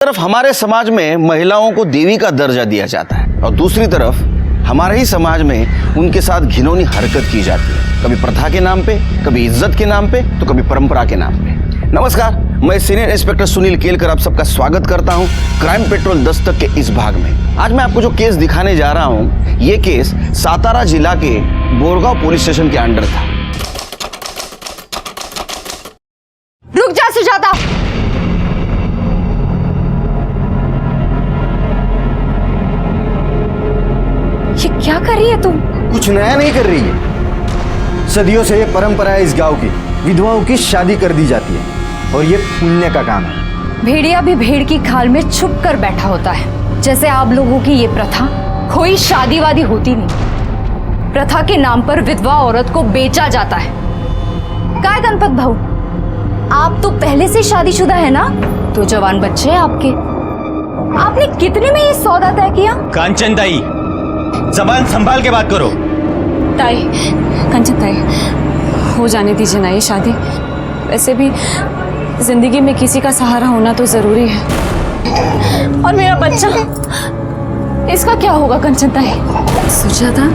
तरफ हमारे समाज में महिलाओं को देवी का दर्जा दिया जाता है और दूसरी तरफ हमारे ही समाज में उनके साथ घिनौनी हरकत की जाती है, कभी प्रथा के नाम पे, कभी इज्जत के नाम पे, तो कभी परंपरा के नाम पे। नमस्कार, मैं सीनियर इंस्पेक्टर सुनील केलकर आप सबका स्वागत करता हूं क्राइम पेट्रोल दस्तक के इस भाग में। आज मैं आपको जो केस दिखाने जा रहा हूं, ये केस सातारा जिला के बोरगांव पुलिस स्टेशन के अंडर था। रुक जा सुजाता, ये क्या कर रही है तुम? कुछ नया नहीं कर रही है। सदियों से ये परंपरा है इस गांव की, विधवाओं की शादी कर दी जाती है और ये पुण्य का काम है। भेड़िया भी भेड़ की खाल में छुप कर बैठा होता है। जैसे आप लोगों की ये प्रथा कोई शादी वादी होती नहीं। प्रथा के नाम पर विधवा औरत को बेचा जाता है। काय गणपत भाऊ, आप तो पहले से शादीशुदा है ना? तो जवान बच्चे हैं आपके। आपने कितने में ये सौदा तय किया? कांचन ताई, जबान संभाल के बात करो। ताई, कंचन ताई, हो जाने दीजिए ना ये शादी। वैसे भी जिंदगी में किसी का सहारा होना तो जरूरी है। और मेरा बच्चा, इसका क्या होगा कंचन ताई? सुजाता,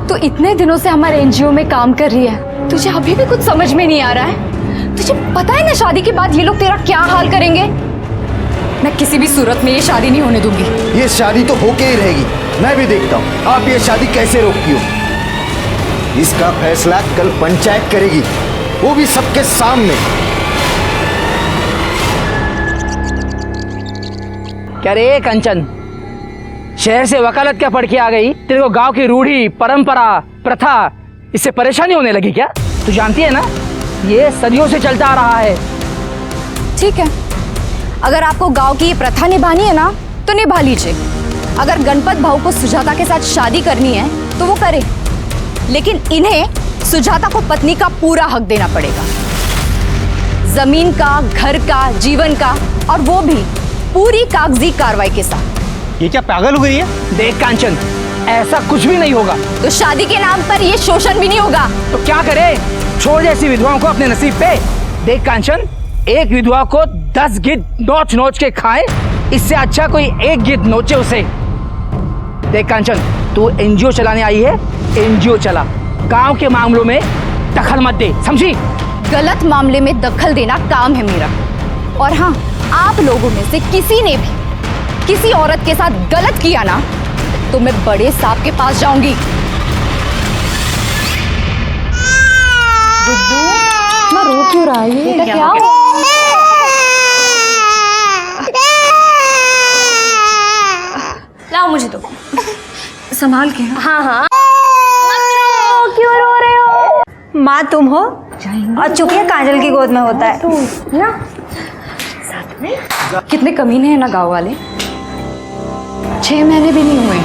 तू इतने दिनों से हमारे एनजीओ में काम कर रही है, तुझे अभी भी कुछ समझ में नहीं आ रहा है? तुझे पता है ना शादी के बाद ये लोग तेरा क्या हाल करेंगे? मैं किसी भी सूरत में ये शादी नहीं होने दूंगी। ये शादी तो होके ही रहेगी। मैं भी देखता हूँ आप ये शादी कैसे रोकती हो। इसका फैसला कल पंचायत करेगी, वो भी सबके सामने। क्या रे कंचन, शहर से वकालत क्या पढ़ के आ गई? तेरे को गांव की रूढ़ी, परंपरा, प्रथा, इससे परेशानी होने लगी क्या? तू जानती है ना, ये सदियों से चलता आ रहा है। ठीक है, अगर आपको गांव की ये प्रथा निभानी है ना, तो निभा लीजिए। अगर गणपत भाऊ को सुजाता के साथ शादी करनी है तो वो करे, लेकिन इन्हें सुजाता को पत्नी का पूरा हक देना पड़ेगा। जमीन का, घर का, जीवन का, और वो भी पूरी कागजी कार्रवाई के साथ। ये क्या पागल हो गई है? देख कांचन, ऐसा कुछ भी नहीं होगा। तो शादी के नाम पर ये शोषण भी नहीं होगा। तो क्या करे? छोड़ जैसी विधवाओं को अपने नसीब पे। देख कांचन, एक विधवा को 10 गिद्ध नोच नोच के खाए, इससे अच्छा कोई एक गिद्ध नोचे उसे। देख कांचन, तू एनजीओ चलाने आई है, एनजीओ चला, गांव के मामलों में दखल मत दे, समझी? गलत मामले में दखल देना काम है मेरा। और हाँ, आप लोगों में से किसी ने भी किसी औरत के साथ गलत किया ना, तो मैं बड़े साहब के पास जाऊंगी। बुद्धू, मैं रो क्यों रहा है? ये क्या हुआ? लाओ मुझे तो संभाल के। हाँ हाँ, क्यों रो रहे हो? माँ तुम हो और चुप है, काजल की गोद में होता है ना। कितने कमीने हैं ना गांव वाले। 6 महीने भी नहीं हुए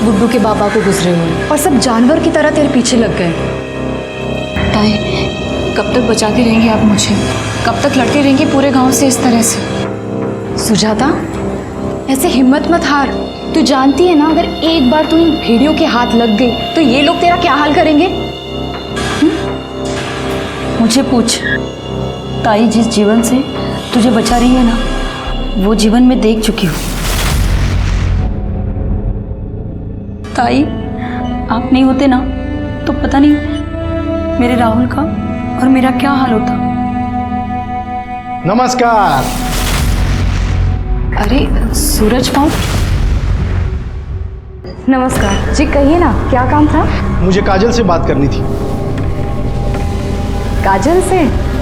गुड्डू के बाबा को गुजरे हुए, और सब जानवर की तरह तेरे पीछे लग गए। ताई, कब तक बचाती रहेंगी आप मुझे? कब तक लड़ती रहेंगी पूरे गांव से इस तरह से? सुजाता, ऐसे हिम्मत मत हार। तू जानती है ना, अगर एक बार तू इन भेड़ियों के हाथ लग गई तो ये लोग तेरा क्या हाल करेंगे? मुझे पूछ, ताई जिस जीवन से तुझे बचा रही है ना, वो जीवन में देख चुकी हूँ। ताई, आप नहीं होते ना तो पता नहीं मेरे राहुल का और मेरा क्या हाल होता। नमस्कार। अरे सूरज भाऊ, नमस्कार जी। कहिए ना, क्या काम था? मुझे काजल से बात करनी थी। काजल से?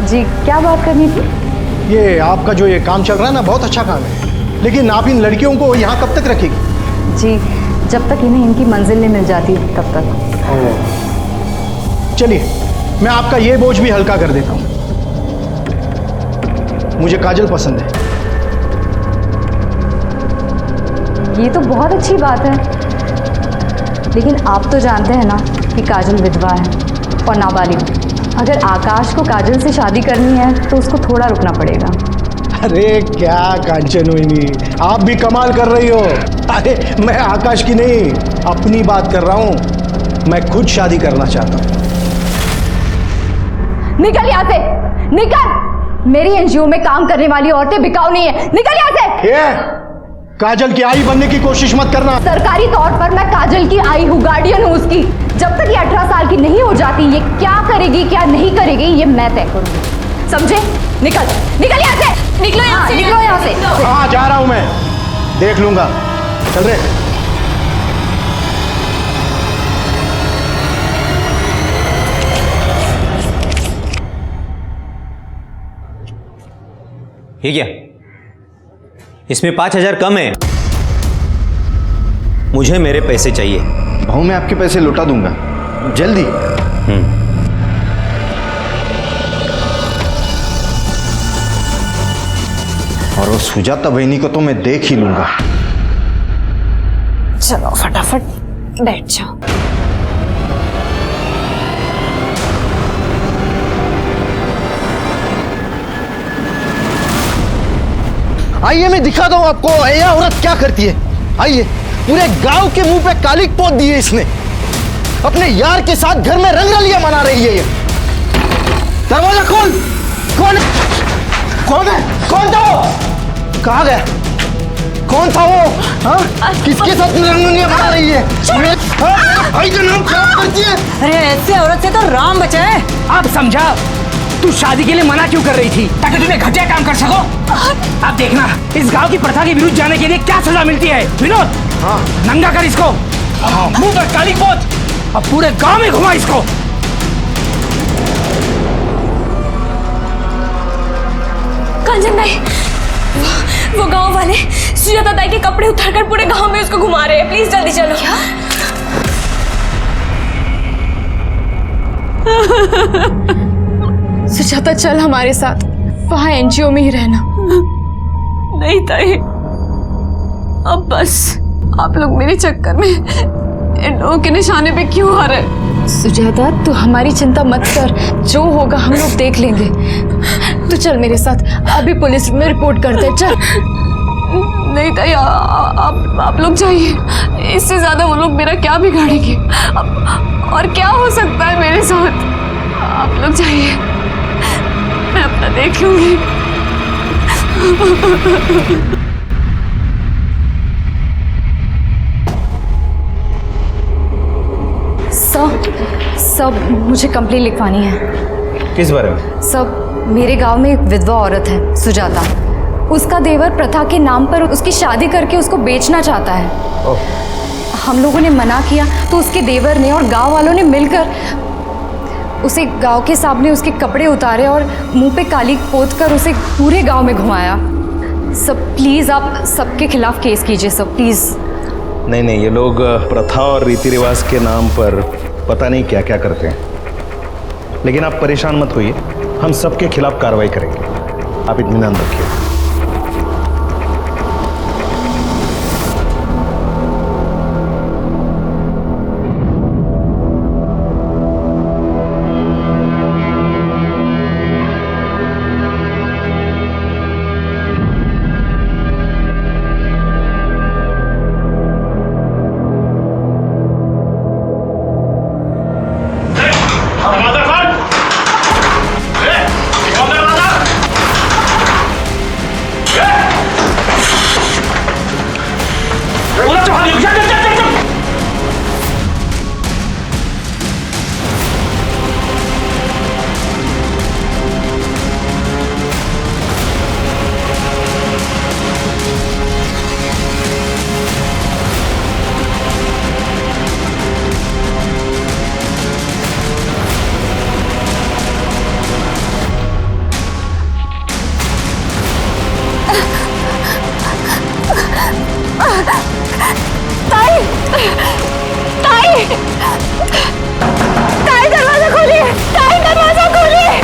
जी, क्या बात करनी थी? ये आपका जो ये काम चल रहा है ना, बहुत अच्छा काम है, लेकिन आप इन लड़कियों को यहाँ कब तक रखेगी? जी, जब तक इन्हें इनकी मंजिल नहीं मिल जाती तब तक। चलिए, मैं आपका ये बोझ भी हल्का कर देता हूँ। मुझे काजल पसंद है। ये तो बहुत अच्छी बात है, लेकिन आप तो जानते हैं ना कि काजल विधवा है और नाबालिग। अगर आकाश को काजल से शादी करनी है तो उसको थोड़ा रुकना पड़ेगा। अरे क्या कांचन हुई, आप भी कमाल कर रही हो। अरे मैं आकाश की नहीं, अपनी बात कर रहा हूँ। मैं खुद शादी करना चाहता हूँ। निकल यहाँ से, निकल। मेरी एनजीओ में काम करने वाली औरतें बिकाऊ नहीं है। निकल यहाँ से। ये काजल की आई बनने की कोशिश मत करना। सरकारी तौर पर मैं काजल की आई हूँ, गार्डियन हूँ उसकी। जब तक ये 18 साल की नहीं हो जाती, ये क्या करेगी क्या नहीं करेगी ये मैं तय करूंगी, समझे? निकल निकल यहाँ से, निकलो यहाँ से, निकलो यहाँ से। हाँ जा रहा हूं मैं, देख लूंगा। चल रे। ये क्या? इसमें 5,000 कम है। मुझे मेरे पैसे चाहिए। भाऊ मैं आपके पैसे लौटा दूंगा जल्दी। और वो सुजाता बहनी को तो मैं देख ही लूंगा। चलो फटाफट बैठ जाओ। आइए मैं दिखा दूं आपको यह औरत क्या करती है। आइए, पूरे गांव के मुंह पे कालिक पोत दी है इसने। अपने यार के साथ घर में रंगरलियां मना रही है ये। दरवाजा खोल। कौन है? कौन है? कौन था वो? कहाँ गया? कौन था वो? हाँ? किसके साथ रंगरलियां मना रही है? मेरे भाई का नाम खराब करती है। अरे ऐसे औरत से तो राम बचाए। अब समझा तू शादी के लिए मना क्यों कर रही थी, ताकि तुम्हें घटिया काम कर सको। अब देखना इस गांव की प्रथा के विरुद्ध जाने के लिए क्या सजा मिलती है। विनोद, हाँ नंगा कर इसको, मुंह पर काली पोत, अब पूरे गांव में घुमा इसको। कांचन भाई, वो गांव वाले सुजाता ताई के कपड़े उतारकर पूरे गांव में उसको घुमा रहे हैं। प्लीज जल्दी चलो। क्या? सुजाता चल हमारे साथ, वहां एनजीओ में ही रहना। नहीं ताई, अब बस आप लोग मेरे चक्कर में इन लोगों के निशाने पे क्यों आ रहे? सुजाता तू हमारी चिंता मत कर, जो होगा हम लोग देख लेंगे। तू चल मेरे साथ, अभी पुलिस में रिपोर्ट करते। चल। नहीं ताई, आप लोग जाइए। इससे ज्यादा वो लोग मेरा क्या बिगाड़ेंगे? और क्या हो सकता है मेरे साथ? आप लोग जाइए, मैं अपना देख लूंगी। सब मुझे कंप्लेंट लिखवानी है। किस बारे में? सब मेरे गांव में एक विधवा औरत है सुजाता। उसका देवर प्रथा के नाम पर उसकी शादी करके उसको बेचना चाहता है। हम लोगों ने मना किया तो उसके देवर ने और गांव वालों ने मिलकर उसे गांव के सामने उसके कपड़े उतारे और मुंह पे काली पोत कर उसे पूरे गांव में घुमाया। सब प्लीज़ आप सबके खिलाफ केस कीजिए सब, प्लीज़। नहीं नहीं, ये लोग प्रथा और रीति रिवाज के नाम पर पता नहीं क्या क्या करते हैं। लेकिन आप परेशान मत होइए, हम सबके खिलाफ कार्रवाई करेंगे। आप इत्मीनान रखिए। ताई दरवाजा खोलिए, ताई दरवाजा खोलिए।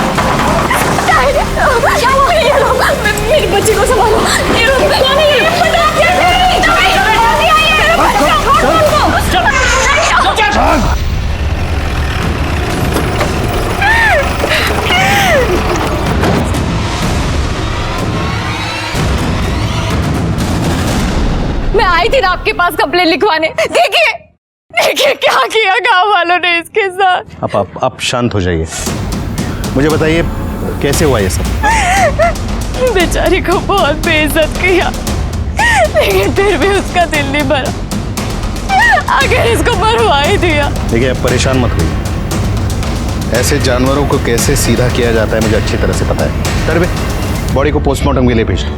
ताई क्या हुआ? ये लो, मेरी बच्ची को संभालो। ये लो, मैं आई थी ना आपके पास कंप्लेंट लिखवाने। देखिए देखिए क्या किया गांव वालों ने इसके साथ। आप शांत हो जाइए। मुझे बताइए कैसे हुआ ये सब? बेचारी को बहुत बेइज्जत किया, लेकिन फिर भी उसका दिल नहीं भरा, आखिर इसको मरवा ही दिया। देखिए, आप परेशान मत होइए। ऐसे जानवरों को कैसे सीधा किया जाता है मुझे अच्छी तरह से पता है। तरबे, बॉडी को पोस्टमार्टम के लिए भेज दो।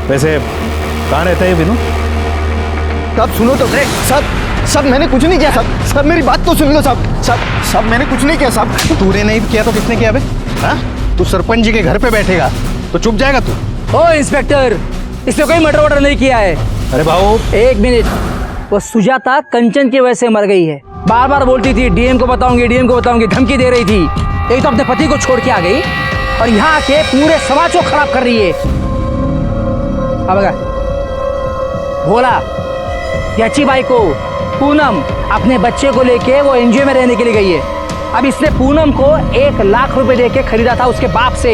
वैसे कहाँ रहता है ये विनोद? साहब सुनो तो, साहब मैंने कुछ नहीं किया साहब। साहब मेरी बात तो सुन लो साहब। साहब मैंने कुछ नहीं किया साहब। तूने नहीं किया तो किसने किया बे? हाँ? तू सरपंच जी के घर पे बैठेगा तो चुप जाएगा तू? ओ इंस्पेक्टर, इसने कोई मर्डर वर्डर नहीं किया है। अरे भाऊ, एक मिनट, वो सुजाता कंचन की वजह से मर गई है। बार बार बोलती थी डीएम को बताऊंगी, डीएम को बताऊंगी, धमकी दे रही थी। एक तो अपने पति को छोड़ के आ गई और यहाँ आके पूरे समाज को खराब कर रही है। अब अगर भोला, याची बाई को, पूनम अपने बच्चे को लेके वो एनजीओ में रहने के लिए गई है। अब इसने पूनम को 1 लाख रुपए देके खरीदा था उसके बाप से।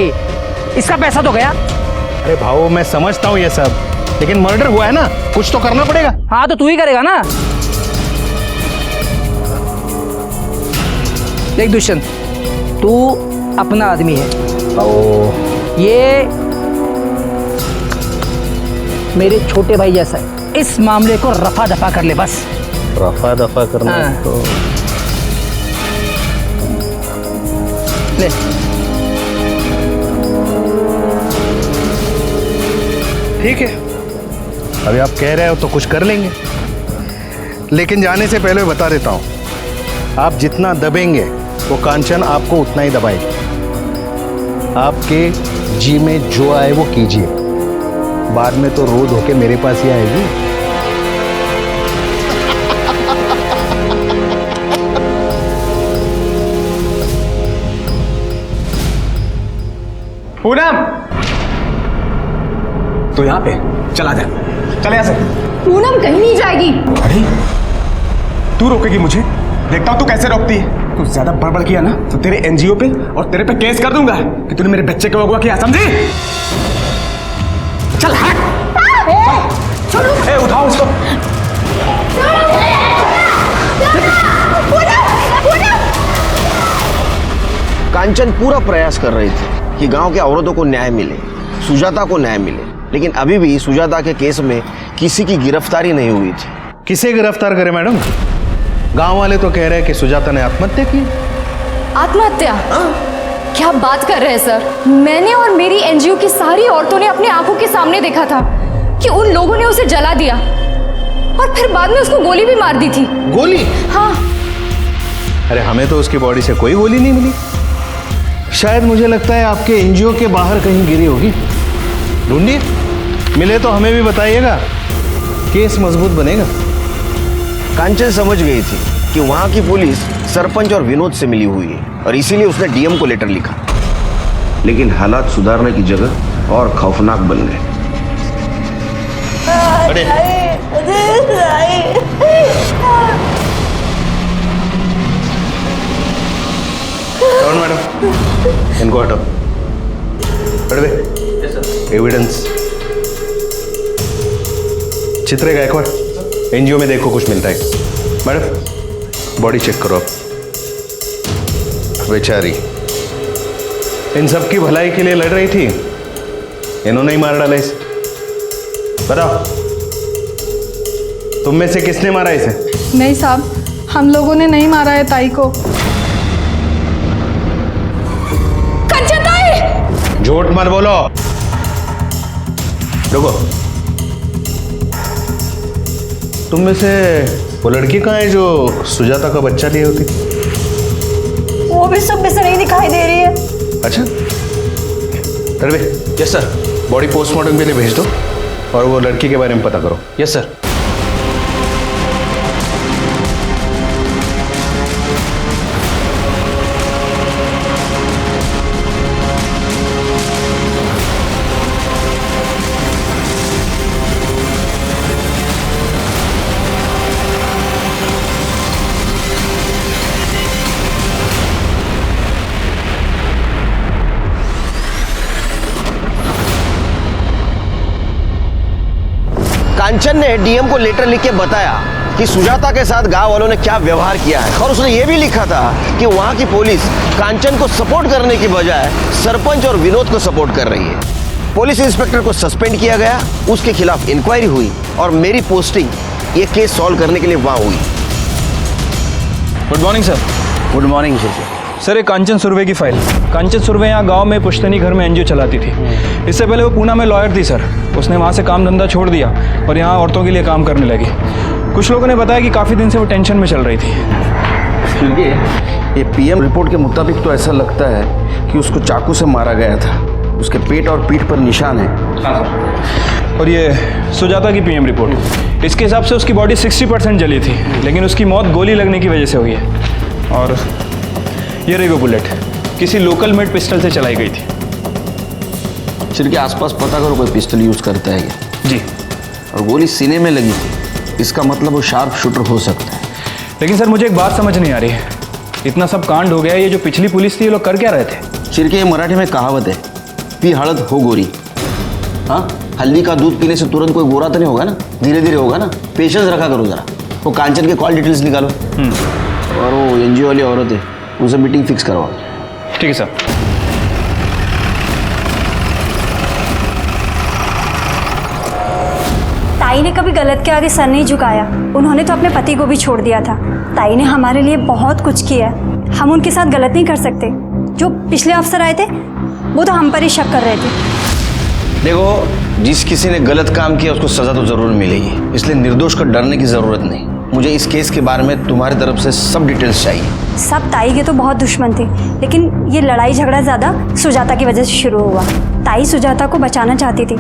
इसका पैसा तो गया। अरे भाऊ, मैं समझता हूँ ये सब, लेकिन मर्डर हुआ है ना, कुछ तो करना पड़ेगा। हाँ तो तू ही करेगा ना। देख दुष्यंत, तू अपना आदमी है, ये मेरे छोटे भाई जैसा है। इस मामले को रफा दफा कर ले बस। रफा दफा करना हाँ। तो ले। ठीक है, अभी आप कह रहे हो तो कुछ कर लेंगे, लेकिन जाने से पहले बता देता हूं, आप जितना दबेंगे वो कांचन आपको उतना ही दबाएगी। आपके जी में जो आए वो कीजिए, बाद में तो रो धो के मेरे पास ही आएगी। पूनम, तो यहाँ पे चला जा, चले यहाँ से। पूनम कहीं नहीं जाएगी। अरे तू रोकेगी मुझे? देखता हूँ तू कैसे रोकती है। तू ज्यादा बड़बड़ किया ना तो तेरे एनजीओ पे और तेरे पे केस कर दूंगा कि तूने मेरे बच्चे को अगवा किया, समझी? चल हट। ए, उठाओ उसको। कांचन पूरा प्रयास कर रही थी कि गांव के औरतों को न्याय मिले, सुजाता को न्याय मिले, लेकिन अभी भी सुजाता के केस में किसी की गिरफ्तारी नहीं हुई थी। किसे गिरफ्तार करे मैडम? गांव वाले तो कह रहे हैं कि सुजाता ने आत्महत्या की। आत्महत्या? क्या बात कर रहे हैं सर? मैंने और मेरी एनजीओ की सारी औरतों ने अपनी आंखों के सामने देखा था कि उन लोगों ने उसे जला दिया और फिर बाद में उसको गोली भी मार दी थी। गोली? हाँ। अरे हमें तो उसकी बॉडी से कोई गोली नहीं मिली। शायद मुझे लगता है आपके एनजीओ के बाहर कहीं गिरी होगी। ढूंढिए, मिले तो हमें भी बताइएगा, केस मजबूत बनेगा। कांचन समझ गई थी कि वहां की पुलिस सरपंच और विनोद से मिली हुई है और इसीलिए उसने डीएम को लेटर लिखा, लेकिन हालात सुधारने की जगह और खौफनाक बन गए। कौन मैडम? इनको हटाओ। एविडेंस। चित्रे गायकवाड़, एनजीओ में देखो कुछ मिलता है। मैडम, बॉडी चेक करो आप। बेचारी इन सब की भलाई के लिए लड़ रही थी, इन्होंने ही मार डाला इसे। बताओ, तुम में से किसने मारा इसे? नहीं साहब, हम लोगों ने नहीं मारा है ताई को। कंचन ताई! झूठ मत बोलो। रुको, तुम में से वो लड़की कहाँ है जो सुजाता का बच्चा लिए होती? वो भी सब में से नहीं दिखाई दे रही है। अच्छा, तरबे। Yes sir. बॉडी पोस्टमार्टम के लिए भेज दो और वो लड़की के बारे में पता करो। Yes sir. कांचन ने डीएम को लेटर लिख के बताया कि सुजाता के साथ गांव वालों ने क्या व्यवहार किया है, और उसने ये भी लिखा था कि वहां की पुलिस कांचन को सपोर्ट करने की बजाय सरपंच और विनोद को सपोर्ट कर रही है। पुलिस इंस्पेक्टर को सस्पेंड किया गया, उसके खिलाफ इंक्वायरी हुई और मेरी पोस्टिंग ये केस सॉल्व करने के लिए वहां हुई। Good morning sir. Good morning sir, ये कांचन सुर्वे की फाइल। कांचन सुर्वे यहाँ गांव में पुश्तैनी घर में एनजीओ चलाती थी। इससे पहले वो पूना में लॉयर थी सर। उसने वहाँ से काम धंधा छोड़ दिया और यहाँ औरतों के लिए काम करने लगी। कुछ लोगों ने बताया कि काफ़ी दिन से वो टेंशन में चल रही थी। क्योंकि ये पीएम रिपोर्ट के मुताबिक तो ऐसा लगता है कि उसको चाकू से मारा गया था। उसके पेट और पीठ पर निशान है। और ये सुजाता की पीएम रिपोर्ट, इसके हिसाब से उसकी बॉडी 60% जली थी, लेकिन उसकी मौत गोली लगने की वजह से हुई है। और ये रही वो बुलेट, किसी लोकल मेड पिस्टल से चलाई गई थी। सिर के आसपास पता करो कोई पिस्टल यूज करता है क्या? जी। और गोली सीने में लगी थी, इसका मतलब वो शार्प शूटर हो सकता है। लेकिन सर मुझे एक बात समझ नहीं आ रही है, इतना सब कांड हो गया, ये जो पिछली पुलिस थी ये लोग कर क्या रहे थे? चिर के ये मराठी में कहावत है, पी हड़द हो गोरी। हाँ, हल्दी का दूध पीने से तुरंत कोई गोरा तो नहीं होगा ना, धीरे धीरे होगा ना। पेशेंस रखा करो जरा। वो कांचन के कॉल डिटेल्स निकालो और वो एनजीओ वाली औरत है उनसे मीटिंग फिक्स करवाओ। ठीक है सर। ताई ने कभी गलत के आगे सर नहीं झुकाया। उन्होंने तो अपने पति को भी छोड़ दिया था। ताई ने हमारे लिए बहुत कुछ किया है, हम उनके साथ गलत नहीं कर सकते। जो पिछले अफसर आए थे वो तो हम पर ही शक कर रहे थे। देखो, जिस किसी ने गलत काम किया उसको सजा तो जरूर मिलेगी, इसलिए निर्दोष को डरने की जरूरत नहीं। मुझे इस केस के बारे में तुम्हारी तरफ से सब डिटेल्स चाहिए। सब ताई के तो बहुत दुश्मन थे, लेकिन ये लड़ाई झगड़ा ज़्यादा सुजाता की वजह से शुरू हुआ। ताई सुजाता को बचाना चाहती थी,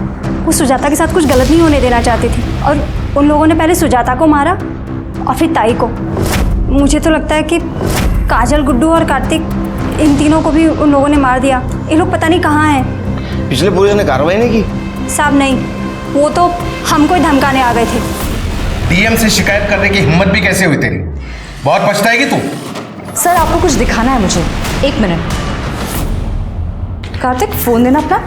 वो सुजाता के साथ कुछ गलत नहीं होने देना चाहती थी, और उन लोगों ने पहले सुजाता को मारा और फिर ताई को। मुझे तो लगता है कि काजल, गुड्डू और कार्तिक, इन तीनों को भी उन लोगों ने मार दिया। ये लोग पता नहीं कहाँ हैं। पिछले पुलिस ने कार्रवाई नहीं की? साहब नहीं, वो तो हमको ही धमकाने आ गए थे। डीएम से शिकायत करने की हिम्मत भी कैसे हुई तेरी? बहुत पछताएगी तू। सर आपको कुछ दिखाना है मुझे, 1 मिनट। कार्तिक फोन देना अपना।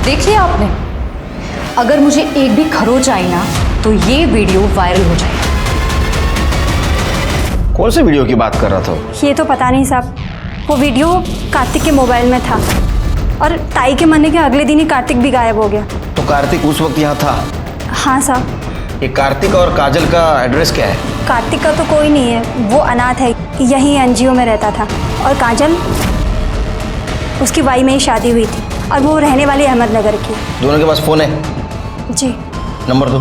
देख लिया आपने? अगर मुझे एक भी खरोच आई ना तो ये वीडियो वायरल हो जाएगा। कौन से वीडियो की बात कर रहा था? ये तो पता नहीं साहब, वो वीडियो कार्तिक के मोबाइल में था और ताई के मरने के अगले दिन ही कार्तिक भी गायब हो गया। तो कार्तिक उस वक्त यहाँ था? हाँ साहब। ये कार्तिक और काजल का एड्रेस क्या है? कार्तिक का तो कोई नहीं है, वो अनाथ है, यहीं एनजीओ में रहता था। और काजल, उसकी वाई में ही शादी हुई थी और वो रहने वाली अहमदनगर की। दोनों के पास फोन है? जी। नंबर दो।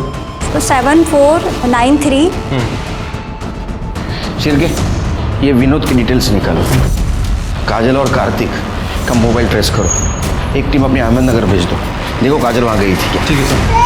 तो 7493। शिरके, ये विनोद की डिटेल्स निकालो। काजल और कार्तिक का मोबाइल ट्रेस करो। एक टीम अपनी अहमदनगर भेज दो। देखो काजल वहाँ गई थी क्या? ठीक है सर।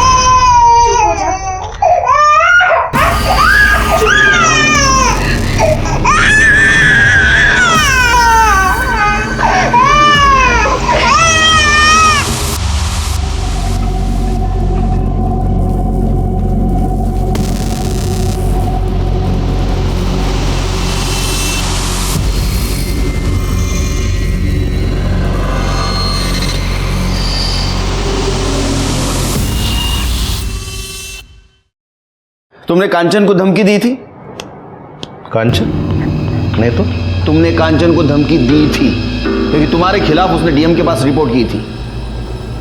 तुमने कांचन को धमकी दी थी? कांचन? नहीं तो। तुमने कांचन को धमकी दी थी क्योंकि तुम्हारे खिलाफ उसने डीएम के पास रिपोर्ट की थी।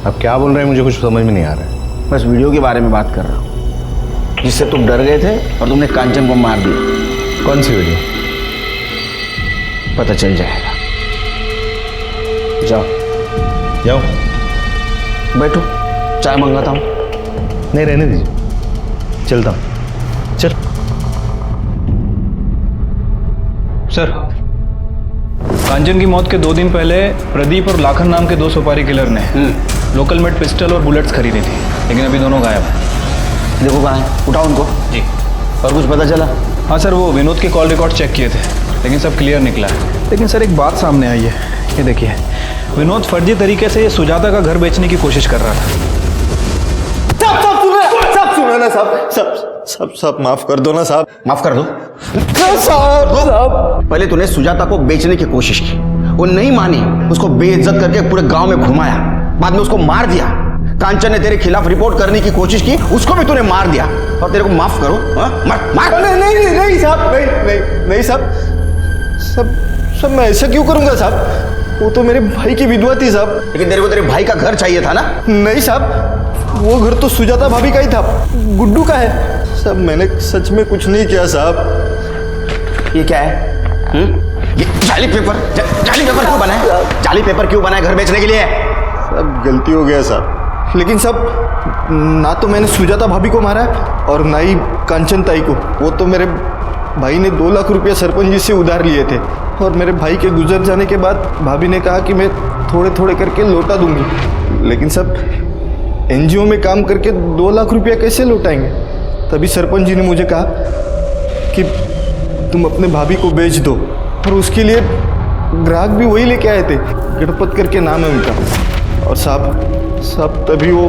अब क्या बोल रहे हैं मुझे कुछ समझ में नहीं आ रहा है। बस वीडियो के बारे में बात कर रहा हूँ जिससे तुम डर गए थे और तुमने कांचन को मार दिया। कौन सी वीडियो? पता चल जाएगा। जाओ जाओ, बैठो, चाय मंगाता हूँ। नहीं रहने दीजिए, चलता हूँ। चल। सर, कांचन की मौत के 2 दिन पहले प्रदीप और लाखन नाम के 2 सुपारी किलर ने लोकल मेड पिस्टल और बुलेट्स खरीदी थी, लेकिन अभी दोनों गायब हैं। देखो कहाँ है, उठाओ उनको। जी। और कुछ पता चला? हाँ सर, वो विनोद के कॉल रिकॉर्ड चेक किए थे, लेकिन सब क्लियर निकला है। लेकिन सर एक बात सामने आई है, ये देखिए, विनोद फर्जी तरीके से ये सुजाता का घर बेचने की कोशिश कर रहा था। सब सुनो ना, सब साहब साहब माफ कर दो ना साहब। माफ कर दो। साहब पहले तूने सुजाता को बेचने की कोशिश की, वो नहीं मानी, उसको बेइज्जत करके पूरे गांव में घुमाया, बाद में उसको मार दिया। कांचन ने तेरे खिलाफ रिपोर्ट करने की कोशिश की, उसको भी तूने मार दिया, और तेरे को माफ करो? मार। नहीं साहब, नहीं साहब, सब मैं ऐसा क्यों करूंगा साहब? वो तो मेरे भाई की विधवा थी साहब। लेकिन तेरे को तेरे भाई का घर चाहिए था ना? नहीं साहब, वो घर तो सुजाता भाभी का ही था, गुड्डू का है साहब। मैंने सच में कुछ नहीं किया साहब। ये क्या है? ये जाली पेपर क्यों बनाया? जाली पेपर क्यों बनाया घर बेचने के लिए? सब गलती हो गया साहब। लेकिन साहब, ना तो मैंने सुजाता भाभी को मारा और ना ही कांचन ताई को। वो तो मेरे भाई ने 2 लाख रुपया सरपंच जी से उधार लिए थे, और मेरे भाई के गुजर जाने के बाद भाभी ने कहा कि मैं थोड़े थोड़े करके लौटा दूंगी। लेकिन सब एनजीओ में काम करके 2 लाख रुपया कैसे लौटाएंगे? तभी सरपंच जी ने मुझे कहा कि तुम अपने भाभी को बेच दो, और उसके लिए ग्राहक भी वही लेके आए थे, गणपत करके नाम है उनका। और साहब तभी वो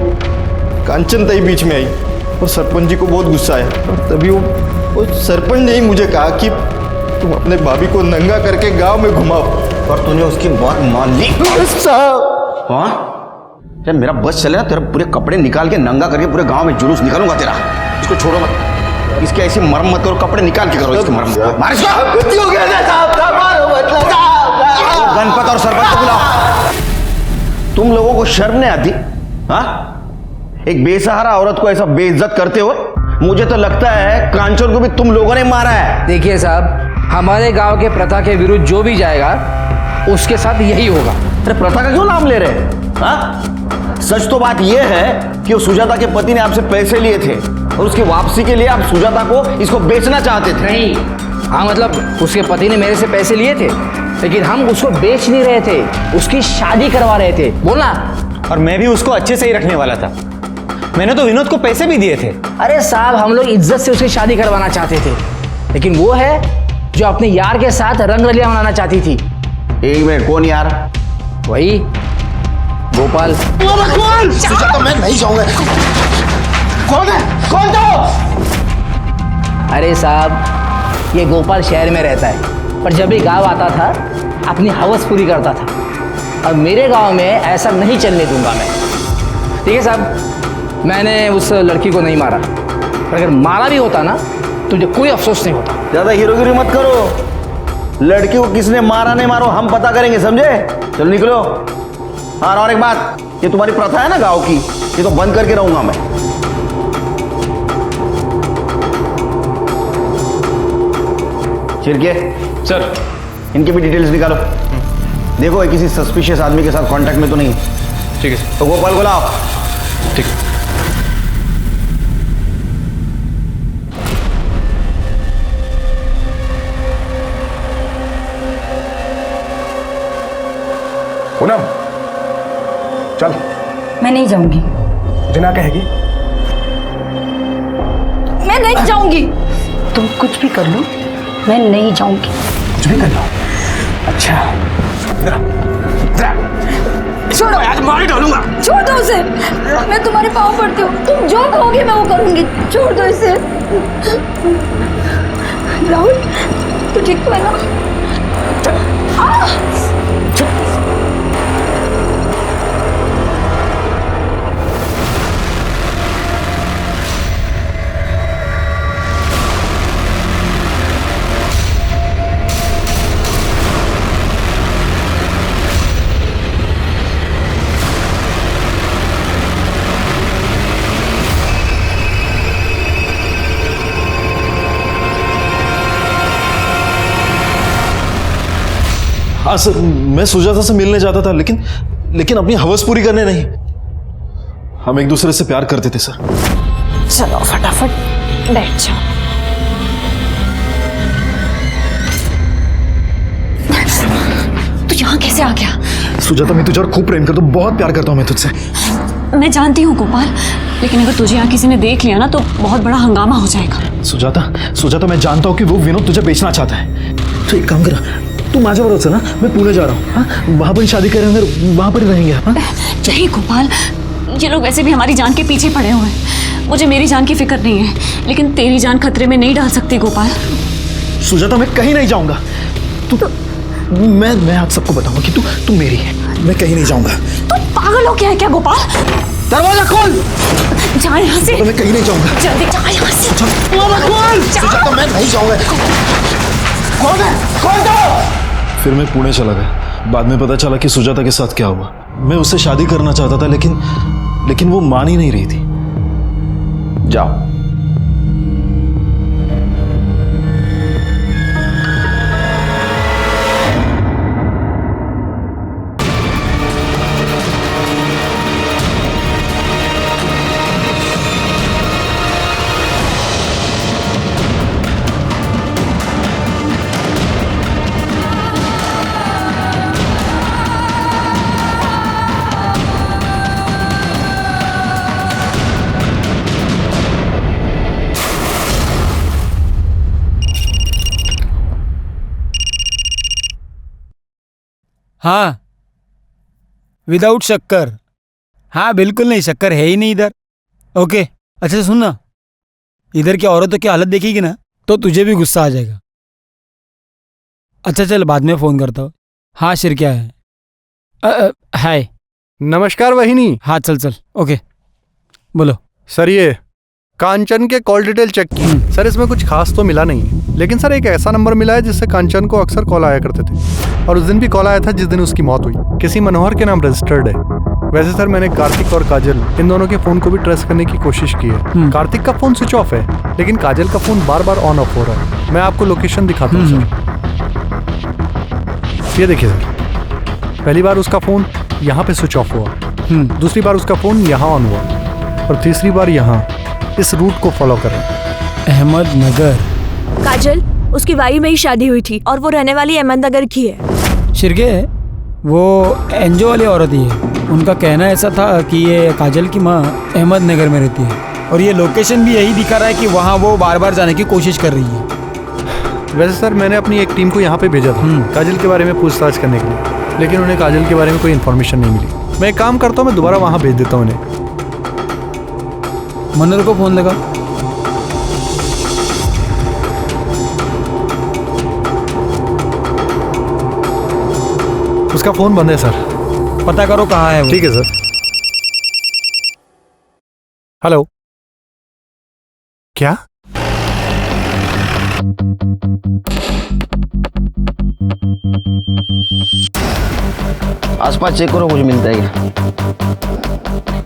कांचन ताई बीच में आई, और सरपंच जी को बहुत गुस्सा आया, और तभी वो सरपंच ने ही मुझे कहा कि तुम अपने भाभी को नंगा करके गांव में घुमाओ। और तूने उसकी बात मान ली साहब। हाँ, जब मेरा बस चले ना, तेरा पूरे कपड़े निकाल के नंगा करके पूरे गांव में जुलूस निकालूंगा तेरा। इसको छोड़ो मत, इसके ऐसी मरम्मत करो, कपड़े निकाल के करो इसकी मरम्मत। मार इसको। गलती हो गया साहब, मारो मतलब साहब। गणपत और सरपंच को बुलाओ। तुम लोगों को शर्म नहीं आती? हाँ, एक बेसहारा औरत को ऐसा बेइज्जत करते हो? मुझे तो लगता है कांचन को भी तुम लोगों ने मारा है। देखिए साहब, हमारे गांव के प्रथा के विरुद्ध जो भी जाएगा उसके साथ यही होगा। अरे प्रथा का क्यों नाम ले रहे हैं? हाँ, सच तो बात यह है कि वो सुजाता के पति ने आपसे पैसे लिए थे, और उसकी वापसी के लिए आप सुजाता को इसको बेचना चाहते थे। नहीं, हाँ मतलब उसके पति ने मेरे से पैसे लिए थे, लेकिन हम उसको बेच नहीं रहे थे, उसकी शादी करवा रहे थे। बोलना। और मैं भी उसको अच्छे से ही रखने वाला था। मैंने तो विनोद को पैसे भी दिए थे। अरे साहब, हम लोग इज्जत से उसकी शादी करवाना चाहते थे, लेकिन वो है जो अपने यार के साथ रंगरलियां मनाना चाहती थी। एक मिनट, कौन यार? वही गोपाल। सुजाता, मैं नहीं जाऊंगा। कौन है? कौन तो? अरे साहब, ये गोपाल शहर में रहता है, पर जब भी गांव आता था अपनी हवस पूरी करता था, और मेरे गांव में ऐसा नहीं चलने दूंगा मैं। ठीक है साहब, मैंने उस लड़की को नहीं मारा, पर अगर मारा भी होता ना तो मुझे कोई अफसोस नहीं होता। ज्यादा हीरोगिरी मत करो। लड़की को किसने मारा नहीं मारो हम पता करेंगे, समझे? चलो निकलो। हाँ, और एक बात, ये तुम्हारी प्रथा है ना गांव की, ये तो बंद करके रहूंगा मैं। चिरके सर, इनकी भी डिटेल्स निकालो। देखो ये किसी सस्पिशियस आदमी के साथ कांटेक्ट में तो नहीं। ठीक है सर। तो गोपाल को लाओ। ठीक। पूनम, चल। मैं नहीं जाऊंगी। जिना कहेगी। मैं नहीं जाऊंगी। तुम कुछ भी कर लो, मैं नहीं जाऊंगी। कुछ भी कर लो। अच्छा, छोड़ो, आज मार डालूंगा। छोड़ दो उसे, मैं तुम्हारे पाँव पड़ती हूँ। तुम जो कहोगे मैं वो करूंगी। छोड़ दो इसे। राहुल, तू ठीक तो है ना? हाँ सर, मैं सुजाता से मिलने जाता था, लेकिन अपनी हवस पूरी करने नहीं। हम एक दूसरे से प्यार करते थे सर। चलो फटाफट बैठ जाओ। तू यहाँ कैसे आ गया? सुजाता, मैं तुझे और खूब प्रेम करता हूँ, बहुत प्यार करता हूँ मैं तुझसे। मैं जानती हूँ गोपाल, लेकिन अगर तुझे यहाँ किसी ने देख लिया ना तो बहुत बड़ा हंगामा हो जाएगा। सुजाता, मैं जानता हूँ कि वो विनोद तुझे बेचना चाहता है, तो एक काम कर, तू माझ्या बरोबर चल ना, मैं पुणे जा रहा हूँ। हाँ, वहाँ पर शादी करेंगे, वहाँ पर ही रहेंगे। हाँ? नहीं गोपाल, ये लोग वैसे भी हमारी जान के पीछे पड़े हुए हैं। मुझे मेरी जान की फिक्र नहीं है, लेकिन तेरी जान खतरे में नहीं डाल सकती गोपाल। सुजाता, मैं कहीं नहीं जाऊंगा। तू मैं आप सबको बताऊंगा कि तू मेरी है। मैं कहीं नहीं जाऊंगा। तू पागल हो क्या है क्या गोपाल? दरवाजा खोल। जा यहाँ से। मैं कहीं नहीं जाऊंगा। जल्दी जा यहाँ से। दरवाजा खोल। सुजाता, मैं नहीं जाऊंगा। खोल दो। फिर मैं पुणे चला गया। बाद में पता चला कि सुजाता के साथ क्या हुआ। मैं उससे शादी करना चाहता था, लेकिन वो मान ही नहीं रही थी। जाओ। हाँ, विदाउट शक्कर। हाँ बिल्कुल नहीं, शक्कर है ही नहीं इधर। ओके, अच्छा सुन ना, इधर की औरतों की हालत देखेगी ना तो तुझे भी गुस्सा आ जाएगा। अच्छा चल, बाद में फ़ोन करता हूँ। हाँ शिर, क्या है? हाय। नमस्कार वहिनी। हाँ चल चल, ओके बोलो। सर ये कांचन के कॉल डिटेल चेक की सर, इसमें कुछ खास तो मिला नहीं, लेकिन सर एक ऐसा नंबर मिला है जिससे कांचन को अक्सर कॉल आया करते थे, और उस दिन भी कॉल आया था जिस दिन उसकी मौत हुई। किसी मनोहर के नाम रजिस्टर्ड है। वैसे सर मैंने कार्तिक और काजल इन दोनों के फोन को भी ट्रेस करने की कोशिश की है। कार्तिक का फोन स्विच ऑफ है, लेकिन काजल का phone bar bar on off हो रहा है। मैं आपको लोकेशन दिखाता हूँ सर। ये देखिए सर, पहली बार उसका फोन यहाँ पे स्विच ऑफ हुआ, दूसरी बार उसका फोन यहाँ ऑन हुआ, और तीसरी बार यहाँ। इस रूट को फॉलो करें। अहमदनगर। काजल, उसकी वाई में ही शादी हुई थी और वो रहने वाली अहमदनगर की है। शिरके, वो एनजीओ वाली औरत ही है। उनका कहना ऐसा था कि ये काजल की माँ अहमदनगर में रहती है, और ये लोकेशन भी यही दिखा रहा है कि वहाँ वो बार बार जाने की कोशिश कर रही है। वैसे सर मैंने अपनी एक टीम को यहाँ पे भेजा था काजल के बारे में पूछताछ करने के लिए, लेकिन उन्हें काजल के बारे में कोई इन्फॉर्मेशन नहीं मिली। मैं एक काम करता हूँ, मैं दोबारा वहाँ भेज देता हूँ उन्हें। मनोहर को फोन लगा। उसका फोन बंद है सर। पता करो कहाँ है वो। ठीक है सर। हेलो, क्या? आसपास चेक करो, मुझे मिलता है क्या?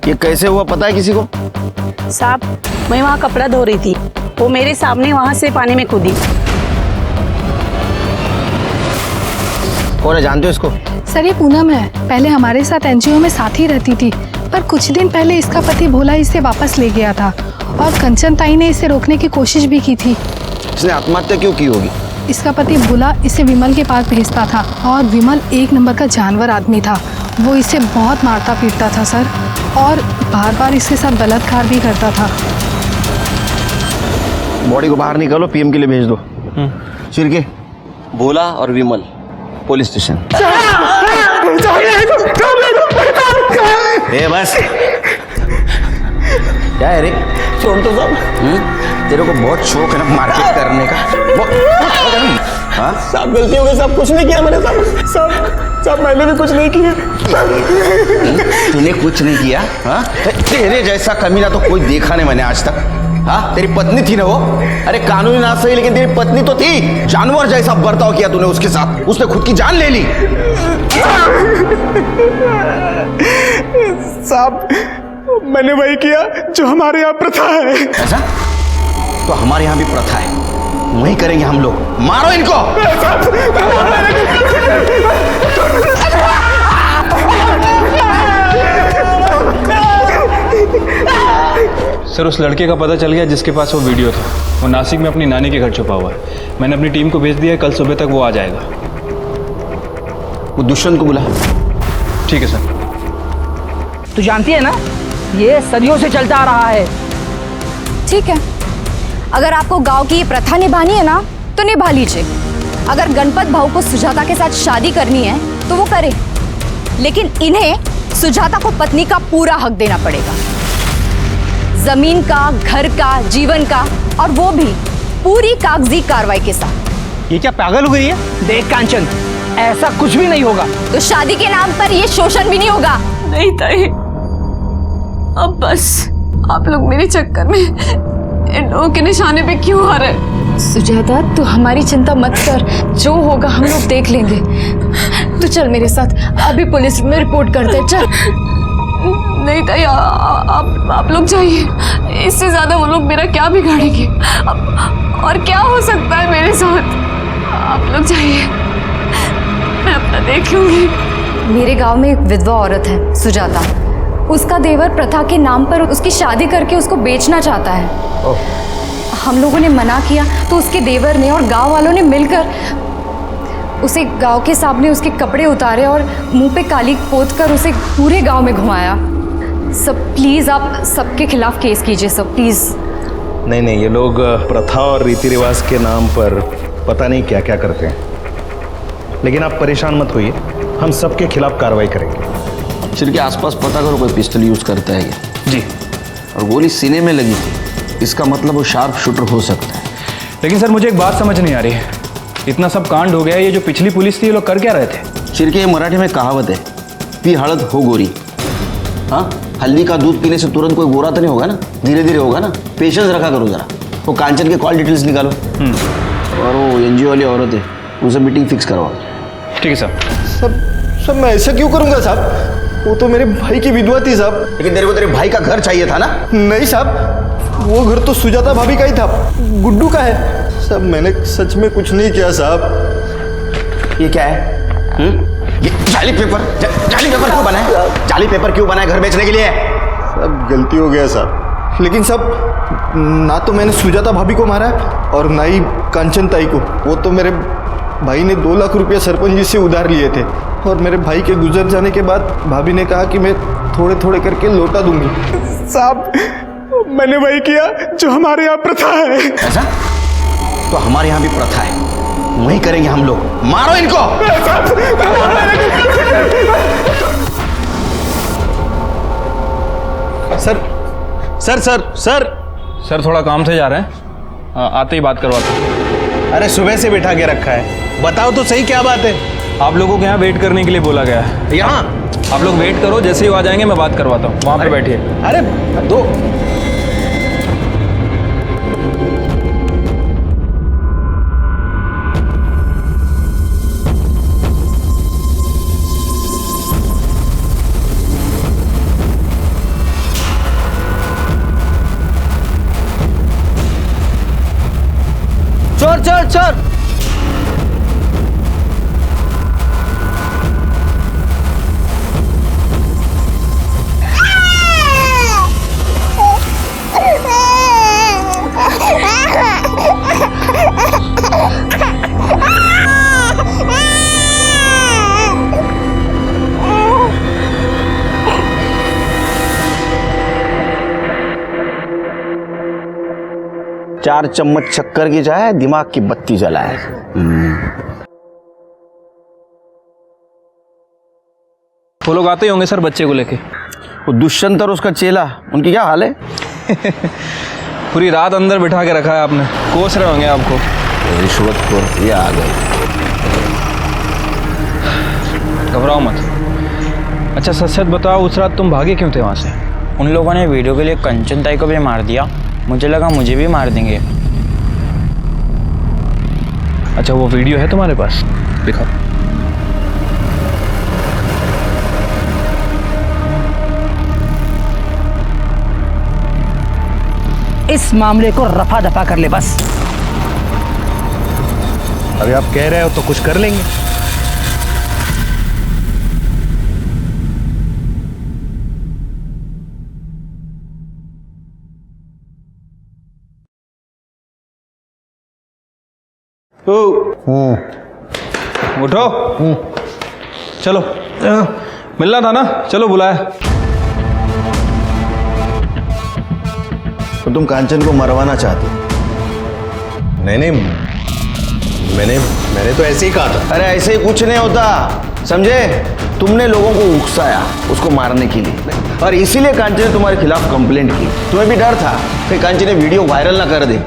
ये कैसे हुआ, पता है किसी को? साहब, मैं वहाँ कपड़ा धो रही थी, वो मेरे सामने वहाँ से पानी में कूदी। कौन है, जानते हो इसको? सर ये पूनम है, पहले हमारे साथ एनजीओ में साथ ही रहती थी, पर कुछ दिन पहले इसका पति भोला इसे वापस ले गया था, और कंचन ताई ने इसे रोकने की कोशिश भी की थी। इसने आत्महत्या क्यों की होगी? इसका पति भोला इसे विमल के पास भेजता था, और विमल एक नंबर का जानवर आदमी था। वो इसे बहुत मारता पीटता था सर, और बार बार इसके साथ बलात्कार भी करता था। बॉडी को बाहर निकालो, पीएम के लिए भेज दो। शिरके, भोला और विमल पुलिस स्टेशन। ए बस, क्या है रे? छोड़ तो साहब। तेरे को बहुत शौक है ना मार्केट करने का? हाँ साहब, गलती हो गई साहब, कुछ नहीं किया मैंने साहब, मैंने भी कुछ नहीं किया। तूने कुछ नहीं किया? हाँ, तेरे जैसा कमीना तो कोई देखा नहीं मैंने आज तक। हाँ, तेरी पत्नी थी ना वो? अरे कानूनी ना सही, लेकिन तेरी पत्नी तो थी। जानवर जैसा बर्ताव किया तूने उसके साथ, उसने खुद की जान ले ली। साहब, मैंने वही किया जो हमारे यहाँ प्रथा है। ऐसा? तो हमारे यहाँ भी प्रथा है, वही करेंगे हम लोग। मारो इनको। सर उस लड़के का पता चल गया जिसके पास वो वीडियो था। वो नासिक में अपनी नानी के घर छुपा हुआ है। मैंने अपनी टीम को भेज दिया है, कल सुबह तक वो आ जाएगा। वो दुष्यंत को बुला। ठीक है सर। तू जानती है ना, ये सदियों से चलता आ रहा है। ठीक है, अगर आपको गांव की ये प्रथा निभानी है ना तो निभा लीजिए। अगर गणपत भाऊ को सुजाता के साथ शादी करनी है तो वो करे, लेकिन इन्हें सुजाता को पत्नी का पूरा हक देना पड़ेगा। जमीन का, घर का, जीवन का, और वो भी पूरी कागजी कार्रवाई के साथ। ये क्या पागल हो गई है? देख कांचन, ऐसा कुछ भी नहीं होगा। तो शादी के नाम पर ये शोषण भी नहीं होगा। नहीं ताई, अब बस आप लोग मेरे चक्कर में इन लोगों के निशाने पे क्यों आ रहे? सुजाता, तू हमारी चिंता मत कर, जो होगा हम लोग देख लेंगे। तू चल मेरे साथ, अभी पुलिस में रिपोर्ट करते हैं। चल। नहीं ताई, आप लोग जाइए, इससे ज्यादा वो लोग मेरा क्या बिगाड़ेंगे? और क्या हो सकता है मेरे साथ? आप लोग जाइए, मैं अपना देख लूंगी। मेरे गांव में एक विधवा औरत है, सुजाता। उसका देवर प्रथा के नाम पर उसकी शादी करके उसको बेचना चाहता है। हम लोगों ने मना किया तो उसके देवर ने और गांव वालों ने मिलकर उसे गांव के सामने उसके कपड़े उतारे और मुंह पे काली पोत कर उसे पूरे गांव में घुमाया। सब प्लीज़ आप सबके खिलाफ केस कीजिए सब, प्लीज़। नहीं, ये लोग प्रथा और रीति रिवाज के नाम पर पता नहीं क्या क्या करते हैं, लेकिन आप परेशान मत होइए, हम सबके खिलाफ कार्रवाई करेंगे। सिर के आसपास पता करो कोई पिस्टल यूज करता है क्या? जी। और गोली सीने में लगी थी, इसका मतलब वो शार्प शूटर हो सकता है। लेकिन सर मुझे एक बात समझ नहीं आ रही है, इतना सब कांड हो गया, ये जो पिछली पुलिस थी ये लोग कर क्या रहे थे? सिर के मराठी में कहावत है, पी हड़द हो गोरी। हाँ, हल्दी का दूध पीने से तुरंत कोई गोरा तो नहीं होगा ना, धीरे धीरे होगा ना। पेशेंस रखा करो जरा। वो कांचन के कॉल डिटेल्स निकालो और वो एनजीओ वाली औरत है उनसे मीटिंग फिक्स करवाओ। ठीक है सर। सब मैं ऐसा क्यों करूंगा साहब? वो तो मेरे भाई की विधवा थी साहब। लेकिन तेरे को तेरे भाई का घर चाहिए था ना? नहीं साहब, वो घर तो सुजाता भाभी का ही था, गुड्डू का है। सब मैंने सच में कुछ नहीं किया साहब। ये क्या है? ये जाली पेपर क्यों बनाए? जाली पेपर क्यों बनाए घर बेचने के लिए? सब गलती हो गया साहब। लेकिन सब ना तो मैंने सुजाता भाभी को मारा और ना ही कांचन ताई को। वो तो मेरे भाई ने 2 लाख रुपया सरपंच जी से उधार लिए थे और मेरे भाई के गुजर जाने के बाद भाभी ने कहा कि मैं थोड़े थोड़े करके लौटा दूंगी। साहब, मैंने वही किया जो हमारे यहाँ प्रथा है। ऐसा? तो हमारे यहाँ भी प्रथा है, वही करेंगे हम लोग। मारो इनको। सर थोड़ा काम से जा रहे हैं, आते ही बात करवाता हूँ। अरे सुबह से बिठा के रखा है, बताओ तो सही क्या बात है? आप लोगों के यहाँ वेट करने के लिए बोला गया है। यहाँ आप लोग वेट करो, जैसे ही आ जाएंगे मैं बात करवाता हूँ, वहाँ पे बैठिए। अरे दो चोर चोर चोर। चार चम्मच शक्कर की चाय दिमाग की बत्ती जलाए। वो लोग आते ही होंगे सर बच्चे को लेके। वो दुष्यंत और उसका चेला, उनकी क्या हाल है? पूरी रात अंदर बिठा के रखा है आपने, कोस रहे होंगे आपको। रिश्वतखोर ये आ गए। घबराओ मत। अच्छा सच सच बताओ, उस रात तुम भागे क्यों थे वहाँ से? उन लोगों ने वीडियो के लिए कंचन ताई को भी मार दिया, मुझे लगा मुझे भी मार देंगे। अच्छा वो वीडियो है तुम्हारे पास? दिखाओ। इस मामले को रफा दफा कर ले बस। अभी आप कह रहे हो तो कुछ कर लेंगे। उठो। चलो मिलना था ना, चलो बुलाया। तो तुम कांचन को मरवाना चाहते? नहीं, मैंने तो ऐसे ही कहा था। अरे ऐसे ही कुछ नहीं होता, समझे? तुमने लोगों को उकसाया उसको मारने के लिए, और इसीलिए कांचन ने तुम्हारे खिलाफ कंप्लेंट की। तुम्हें भी डर था कि कांचन ने वीडियो वायरल ना कर दे,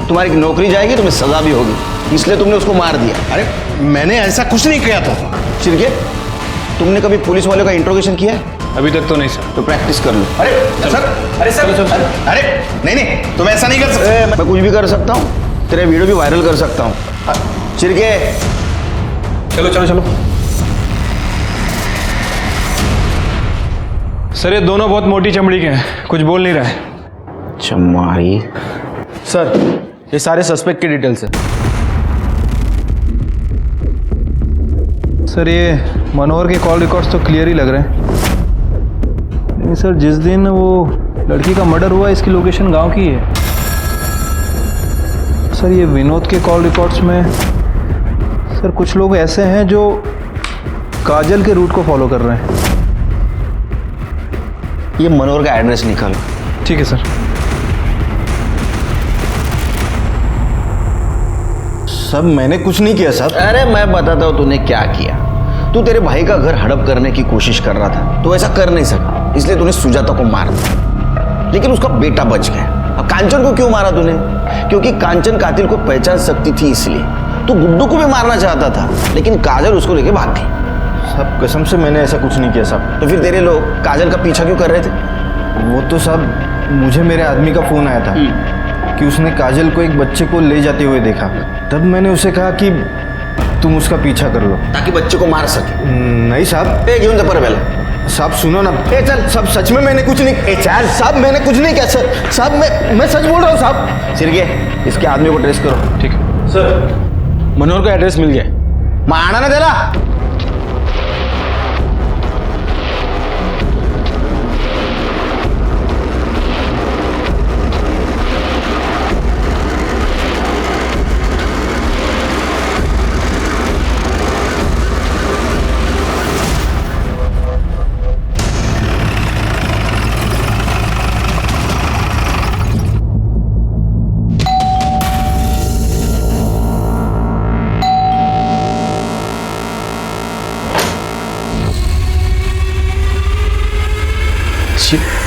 तुम्हारी नौकरी जाएगी, तुम्हें सजा भी होगी, इसलिए तुमने उसको मार दिया। अरे मैंने ऐसा कुछ नहीं किया था। चिरके, तुमने कभी पुलिस वालों का इंट्रोगेशन किया है? अभी तक तो नहीं सर। तो प्रैक्टिस कर लो। अरे सर, अरे सर, अरे नहीं तुम ऐसा नहीं कर सकते। मैं कुछ भी कर सकता हूँ, तेरे वीडियो भी वायरल कर सकता हूँ। चिरके, चलो चलो चलो। सर ये दोनों बहुत मोटी चमड़ी के हैं, कुछ बोल नहीं रहे। चमारी। सर ये सारे सस्पेक्ट की डिटेल्स है। सर ये मनोहर के कॉल रिकॉर्ड्स तो क्लियर ही लग रहे हैं, लेकिन सर जिस दिन वो लड़की का मर्डर हुआ इसकी लोकेशन गांव की है। सर ये विनोद के कॉल रिकॉर्ड्स में सर कुछ लोग ऐसे हैं जो काजल के रूट को फॉलो कर रहे हैं। ये मनोहर का एड्रेस निकालो। ठीक है सर। सब मैंने कुछ नहीं किया साहब। अरे मैं बताता हूँ तूने क्या किया। तू तेरे भाई का घर हड़प करने की कोशिश कर रहा था, तो ऐसा कर नहीं सका, इसलिए तूने सुजाता को मार दिया, लेकिन उसका बेटा बच गया। अब कांचन को क्यों मारा तूने? क्योंकि कांचन कातिल को पहचान सकती थी, इसलिए। तू गुड्डू को भी मारना चाहता था, लेकिन काजल उसको लेके भाग गई। साहब कसम से मैंने ऐसा कुछ नहीं किया साहब। तो फिर तेरे लोग काजल का पीछा क्यों कर रहे थे? वो तो साहब मुझे मेरे आदमी का फोन आया था कि उसने काजल को एक बच्चे को ले जाते हुए देखा। तब मैंने उसे कहा कि तुम उसका पीछा कर लो, ताकि बच्चे को मार सके। नहीं साहब। घेऊन जा पर बेला। साहब सुनो ना। चल साहब, सच में मैंने कुछ नहीं। चल साहब, मैंने कुछ नहीं किया सर। साहब मैं सच बोल रहा हूँ साहब। सिरके, इसके आदमी को ट्रेस करो। ठीक है सर, मनोहर का एड्रेस मिल गया। मारना ना देला।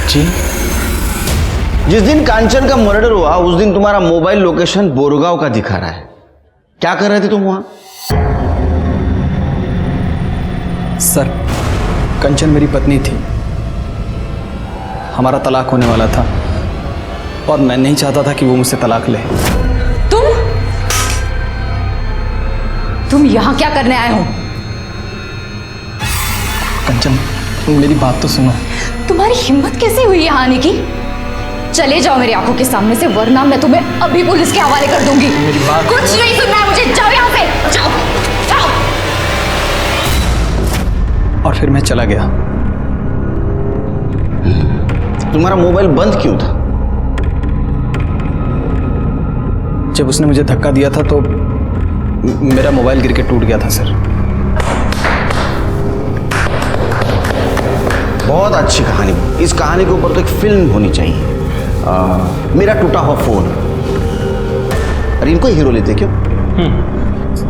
जी, जिस दिन कांचन का मर्डर हुआ उस दिन तुम्हारा मोबाइल लोकेशन बोरगांव का दिखा रहा है। क्या कर रहे थे तुम वहां? सर कंचन मेरी पत्नी थी, हमारा तलाक होने वाला था और मैं नहीं चाहता था कि वो मुझसे तलाक ले। तुम यहां क्या करने आए हो? कंचन मेरी बात तो सुनो। तुम्हारी हिम्मत कैसे हुई यहाँ आने की? चले जाओ मेरी आंखों के सामने से, वरना मैं तुम्हें अभी पुलिस के हवाले कर दूंगी। कुछ नहीं सुनना है मुझे, जाओ यहाँ से, जाओ जाओ। और फिर मैं चला गया। तुम्हारा मोबाइल बंद क्यों था? जब उसने मुझे धक्का दिया था तो मेरा मोबाइल गिर के टूट गया था सर। बहुत अच्छी कहानी। इस कहानी के ऊपर तो एक फिल्म होनी चाहिए। मेरा टूटा हुआ फोन। अरे इनको हीरो लेते क्यों?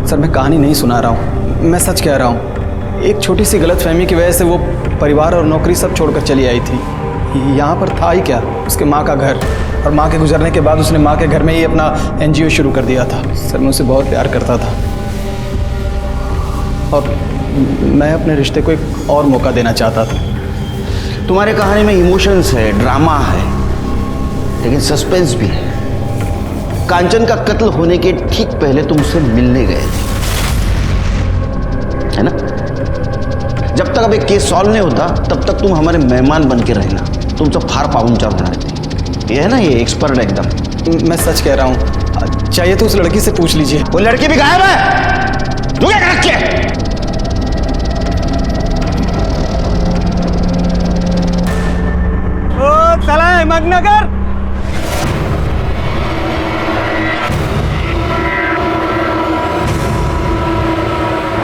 सर मैं कहानी नहीं सुना रहा हूँ, मैं सच कह रहा हूँ। एक छोटी सी गलतफहमी की वजह से वो परिवार और नौकरी सब छोड़कर चली आई थी। यहाँ पर था ही क्या, उसके माँ का घर, और माँ के गुजरने के बाद उसने माँ के घर में ही अपना NGO शुरू कर दिया था। सर मैं उसे बहुत प्यार करता था और मैं अपने रिश्ते को एक और मौका देना चाहता था। तुम्हारे कहानी में इमोशंस है, ड्रामा है, लेकिन सस्पेंस भी है। कांचन का कत्ल होने के ठीक पहले तुम उससे मिलने गए थे, है ना? जब तक अब एक केस सॉल्व नहीं होता तब तक तुम हमारे मेहमान बन के रहना। तुम सब फार पाहुनचार होना रहते। ये है ना, ये एक्सपर्ट एकदम। मैं सच कह रहा हूँ, चाहिए तो उस लड़की से पूछ लीजिए। वो लड़की भी गायब है। तू क्या कर रखी है? चला हिम्मतनगर।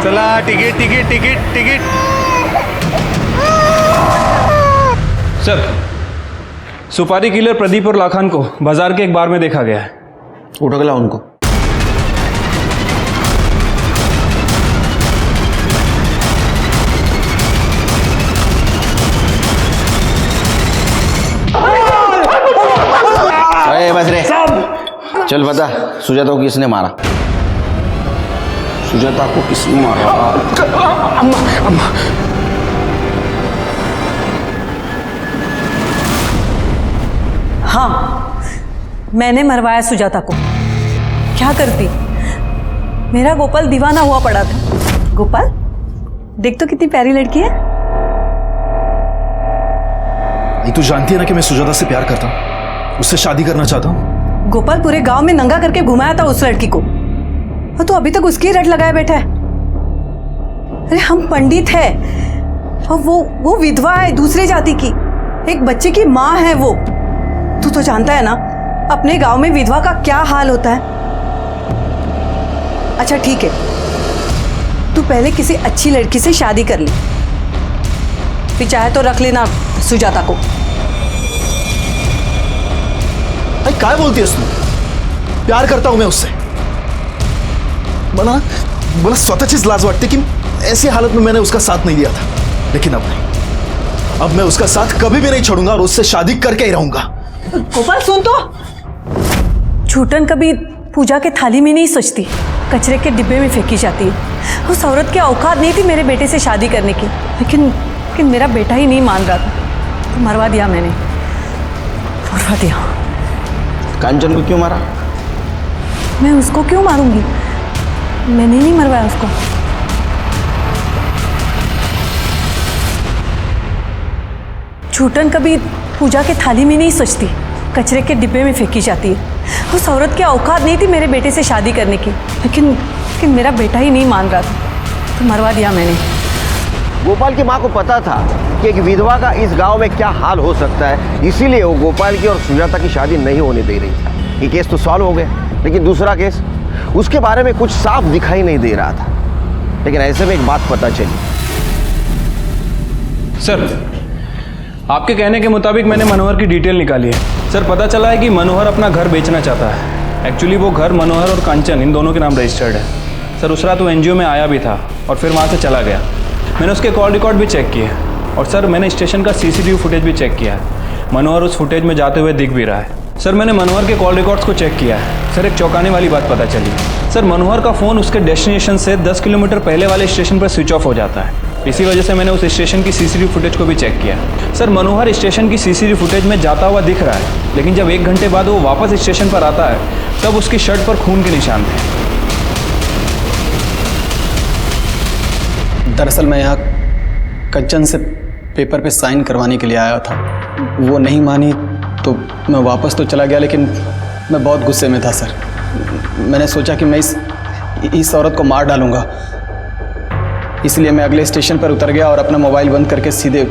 चला ticket ticket ticket ticket. Sir सुपारी किलर प्रदीप और लाखान को बाजार के एक बार में देखा गया है। उठो गला उनको। चल बता, सुजाता को किसने मारा? सुजाता को किसने मारा? अम्मा अम्मा हाँ, मैंने मरवाया सुजाता को। क्या करती? मेरा गोपाल दीवाना हुआ पड़ा था। गोपाल, देख तो कितनी प्यारी लड़की है। ये तू जानती है ना कि मैं सुजाता से प्यार करता हूँ, उससे शादी करना चाहता हूँ। गोपाल पूरे गांव में नंगा करके घुमाया था उस लड़की को, और तू अभी तक उसकी रट लगाया बैठा है। अरे हम पंडित है और वो विधवा है, दूसरे जाति की, एक बच्चे की माँ है वो। तू तो जानता है ना अपने गांव में विधवा का क्या हाल होता है। अच्छा ठीक है, तू पहले किसी अच्छी लड़की से शादी कर ले, फिर चाहे तो रख लेना सुजाता को। अरे क्या बोलती है तू? प्यार करता हूं मैं उससे। मला स्वतःचीच लाज वाटते कि ऐसी हालत में मैंने उसका साथ नहीं दिया था, लेकिन अब नहीं। अब मैं उसका साथ कभी भी नहीं छोड़ूंगा और उससे शादी करके ही रहूंगा। गोपाल सुन तो, छूटन कभी पूजा के थाली में नहीं सोचती, कचरे के डिब्बे में फेंकी जाती है। उस औरत की औकात नहीं थी मेरे बेटे से शादी करने की, लेकिन मेरा बेटा ही नहीं मान रहा था, तो मरवा दिया मैंने, मरवा दिया। कांचन को क्यों मारा? मैं उसको क्यों मारूंगी? मैंने नहीं मरवाया उसको। छूटन कभी पूजा के थाली में नहीं सोचती, कचरे के डिब्बे में फेंकी जाती है। उस औरत की औकात नहीं थी मेरे बेटे से शादी करने की, लेकिन मेरा बेटा ही नहीं मान रहा था, तो मरवा दिया मैंने। गोपाल की माँ को पता था कि एक विधवा का इस गांव में क्या हाल हो सकता है, इसीलिए वो गोपाल की और सुजाता की शादी नहीं होने दे रही थी। ये केस तो सॉल्व हो गया, लेकिन दूसरा केस, उसके बारे में कुछ साफ दिखाई नहीं दे रहा था। लेकिन ऐसे में एक बात पता चली। सर, आपके कहने के मुताबिक मैंने मनोहर की डिटेल निकाली है। सर, पता चला है कि मनोहर अपना घर बेचना चाहता है। एक्चुअली वो घर मनोहर और कांचन इन दोनों के नाम रजिस्टर्ड है। सर, उस रात वो एनजीओ में आया भी था और फिर वहाँ से चला गया। मैंने उसके कॉल रिकॉर्ड भी चेक किए, और सर मैंने स्टेशन का सीसीटीवी फुटेज भी चेक किया है। मनोहर उस फुटेज में जाते हुए दिख भी रहा है। सर, मैंने मनोहर के कॉल रिकॉर्ड्स को चेक किया है। सर, एक चौंकाने वाली बात पता चली। सर, मनोहर का फ़ोन उसके डेस्टिनेशन से 10 किलोमीटर पहले वाले स्टेशन पर स्विच ऑफ हो जाता है। इसी वजह से मैंने उस स्टेशन की सीसीटीवी फुटेज को भी चेक किया। सर, मनोहर स्टेशन की सीसीटीवी फुटेज में जाता हुआ दिख रहा है, लेकिन जब 1 घंटे बाद वो वापस स्टेशन पर आता है, तब उसकी शर्ट पर खून के निशान थे। दरअसल मैं यहाँ कंचन से पेपर पे साइन करवाने के लिए आया था। वो नहीं मानी तो मैं वापस तो चला गया, लेकिन मैं बहुत गुस्से में था सर। मैंने सोचा कि मैं इस औरत को मार डालूंगा, इसलिए मैं अगले स्टेशन पर उतर गया और अपना मोबाइल बंद करके सीधे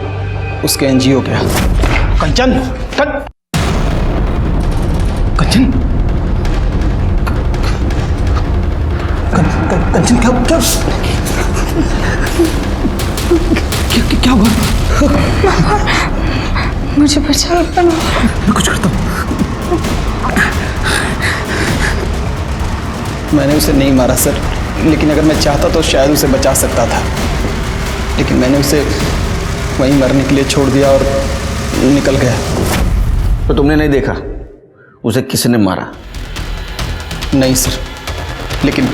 उसके एनजीओ गया। कंचन, कंचन, कंचन, क्या हुआ? मुझे बचा लो। मैं कुछ करता हूँ। मैंने उसे नहीं मारा सर, लेकिन अगर मैं चाहता तो शायद उसे बचा सकता था, लेकिन मैंने उसे वहीं मरने के लिए छोड़ दिया और निकल गया। तो तुमने नहीं देखा उसे किसने मारा? नहीं सर, लेकिन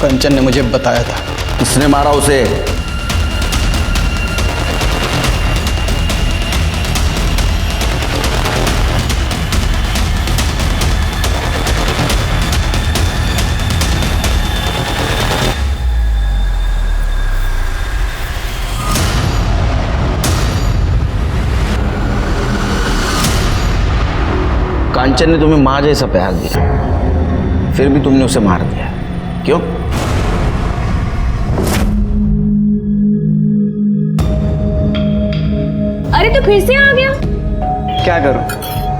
कंचन ने मुझे बताया था। किसने मारा उसे? कांचन ने तुम्हें माँ जैसा प्यार दिया, फिर भी तुमने उसे मार दिया। क्यों? अरे तू फिर से आ गया? क्या करूं,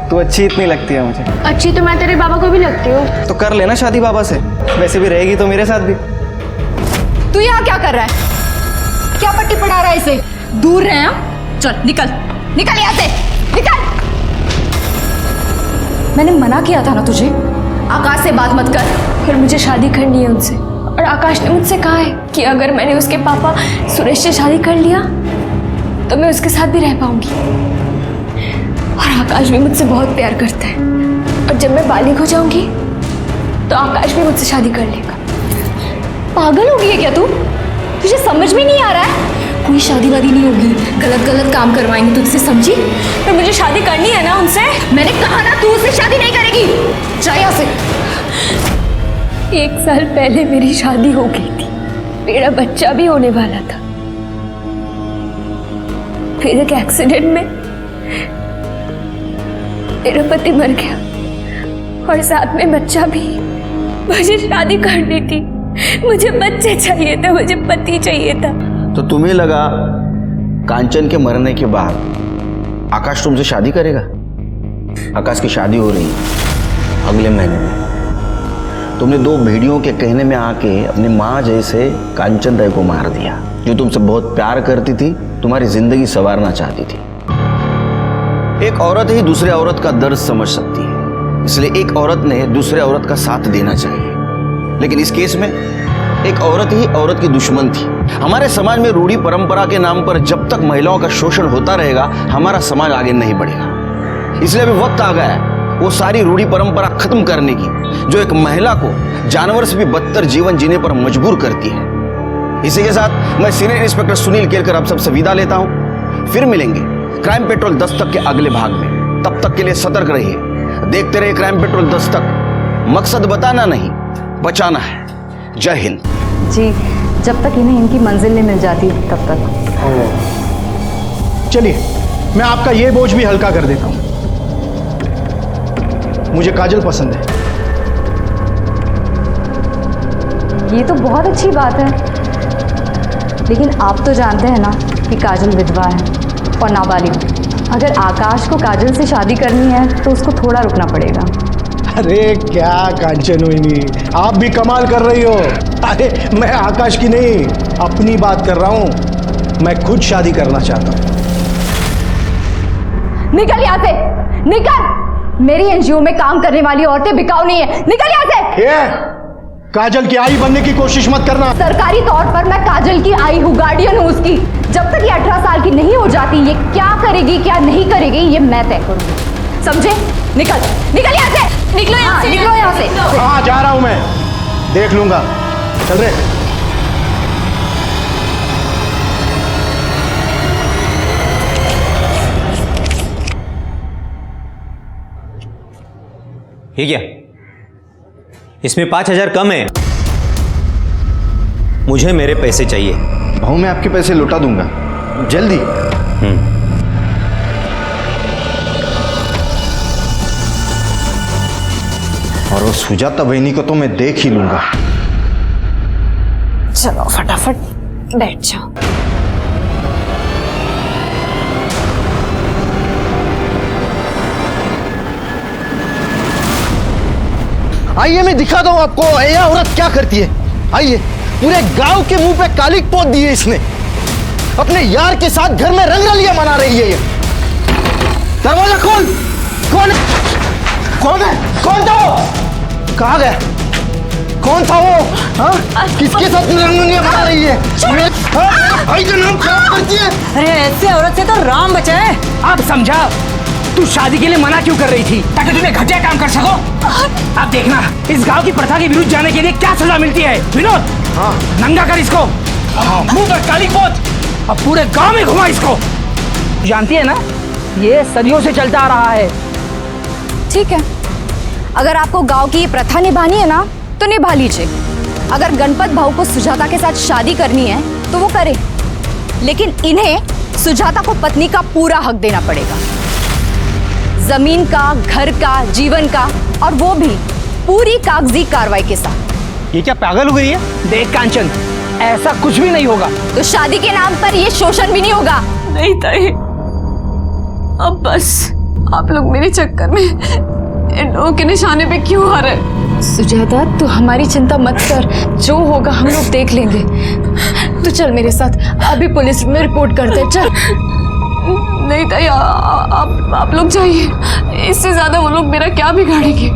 तू अच्छी इतनी लगती है मुझे। अच्छी तो मैं तेरे बाबा को भी लगती हूँ। तो कर लेना शादी बाबा से, वैसे भी रहेगी तो मेरे साथ भी। तू यहाँ क्या कर रहा है? क्या पट्टी पढ़ा रहा है इसे? दूर रहे हैं। चल निकल, निकल यहाँ से, निकल। मैंने मना किया था ना तुझे, आकाश से बात मत कर। फिर मुझे शादी करनी है उनसे, और आकाश ने मुझसे कहा है कि अगर मैंने उसके पापा सुरेश से शादी कर लिया तो मैं उसके साथ भी रह पाऊंगी। और आकाश भी मुझसे बहुत प्यार करता है, और जब मैं बालिग हो जाऊंगी तो आकाश भी मुझसे शादी कर लेगा। पागल हो गई है क्या तू? तुझे समझ में नहीं आ रहा है? कोई शादी वादी नहीं होगी, गलत गलत काम करवाएंगे तुझसे, समझी? पर मुझे शादी करनी है ना उनसे। मैंने कहा ना, तू उससे शादी नहीं करेगी। जा यहाँ से। 1 साल पहले मेरी शादी हो गई थी, मेरा बच्चा भी होने वाला था। फिर एक एक्सीडेंट में मेरा पति मर गया और साथ में बच्चा भी। मुझे शादी करनी थी, मुझे बच्चे चाहिए थे, मुझे पति चाहिए था। तो तुम्हें लगा कांचन के मरने के बाद आकाश तुमसे शादी करेगा? आकाश की शादी हो रही है अगले महीने में। तुमने 2 भेड़ियों के कहने में आके अपनी माँ जैसे कांचन ताई को मार दिया, जो तुमसे बहुत प्यार करती थी, तुम्हारी जिंदगी संवारना चाहती थी। एक औरत ही दूसरे औरत का दर्द समझ सकती है, इसलिए एक औरत ने दूसरे औरत का साथ देना चाहिए। लेकिन इस केस में एक औरत ही औरत की दुश्मन थी। हमारे समाज में रूढ़ी परंपरा के नाम पर जब तक महिलाओं का शोषण होता रहेगा, हमारा समाज आगे नहीं बढ़ेगा। इसलिए अभी वक्त आ गया है वो सारी रूढ़ी परंपरा खत्म करने की, जो एक महिला को जानवर से भी बदतर जीवन जीने पर मजबूर करती है। इसी के साथ मैं सीनियर इंस्पेक्टर सुनील केलकर आप सबसे विदा लेता हूं। फिर मिलेंगे क्राइम पेट्रोल दस्तक के अगले भाग में। तब तक के लिए सतर्क रहिए, देखते रहिए क्राइम पेट्रोल दस्तक। मकसद बताना नहीं, बचाना है। जय हिंद। जी, जब तक इन्हें इनकी मंजिल नहीं मिल जाती तब तक। चलिए, मैं आपका ये बोझ भी हल्का कर देता हूं। मुझे काजल पसंद है। ये तो बहुत अच्छी बात है, लेकिन आप तो जानते हैं ना कि काजल विधवा है और नाबालिग। अगर आकाश को काजल से शादी करनी है तो उसको थोड़ा रुकना पड़ेगा। अरे क्या कांचन हुई, आप भी कमाल कर रही हो। अरे मैं आकाश की नहीं, अपनी बात कर रहा हूं। मैं खुद शादी करना चाहता हूं। निकल यहाँ से, निकल। मेरी एनजीओ में काम करने वाली औरतें बिकाऊ नहीं है। निकल यहाँ से। ये काजल की आई बनने की कोशिश मत करना। सरकारी तौर पर मैं काजल की आई हूँ, गार्डियन हूँ उसकी। जब तक ये 18 साल की नहीं हो जाती, ये क्या करेगी क्या नहीं करेगी ये मैं तय करूंगी, समझे? निकल, निकल यहाँ से। निकलो यहाँ से, निकलो यहाँ से। हाँ, जा रहा हूं मैं, देख लूंगा। चल रहे। ये क्या? इसमें 5,000 कम है। मुझे मेरे पैसे चाहिए। भाऊ मैं आपके पैसे लौटा दूंगा, जल्दी। और वो सुजाता बहनी को तो मैं देख ही लूंगा। चलो फटाफट बैठ जाओ। आइए मैं दिखा दूं आपको ये औरत क्या करती है। आइए, पूरे गांव के मुंह पे कालिक पोत दी है इसने। अपने यार के साथ घर में रंगरलियां मना रही है ये। दरवाजा खोल। कौन है? कौन है? कौन था वो? कहाँ गया? कौन था वो? हाँ? किसके साथ रंगरलियां मना रही है? भाई का नाम खराब करती है। अरे ऐसे औरत से तो राम बचाए। अब समझा तू शादी के लिए मना क्यों कर रही थी, ताकि तुम्हें घटिया काम कर सको। अब देखना इस गांव की प्रथा के विरुद्ध जाने के लिए क्या सजा मिलती है। विनोद, हाँ, नंगा कर इसको। मुंह पर काली पोत, अब पूरे गांव में घुमा इसको। जानती है ना, ये सदियों से चलता आ रहा है। ठीक है, अगर आपको गांव की ये प्रथा निभानी है ना तो निभा लीजिए। अगर गणपत भाऊ को सुजाता के साथ शादी करनी है तो वो करे, लेकिन इन्हें सुजाता को पत्नी का पूरा हक देना पड़ेगा, जमीन का, घर का, जीवन का, और वो भी पूरी कागजी कार्रवाई के साथ। ये क्या पागल हो गई है? देख कांचन, ऐसा कुछ भी नहीं होगा। तो शादी के नाम पर ये शोषण भी नहीं होगा। नहीं ताई, अब बस आप लोग मेरे चक्कर में इन लोगों के निशाने पे क्यों आ रहे? सुजाता, तू हमारी चिंता मत कर, जो होगा हम लोग देख लेंगे। तू चल मेरे साथ, अभी पुलिस में रिपोर्ट करते। चल। नहीं ताई, आप लोग जाइए, इससे ज्यादा वो लोग मेरा क्या बिगाड़ेंगे?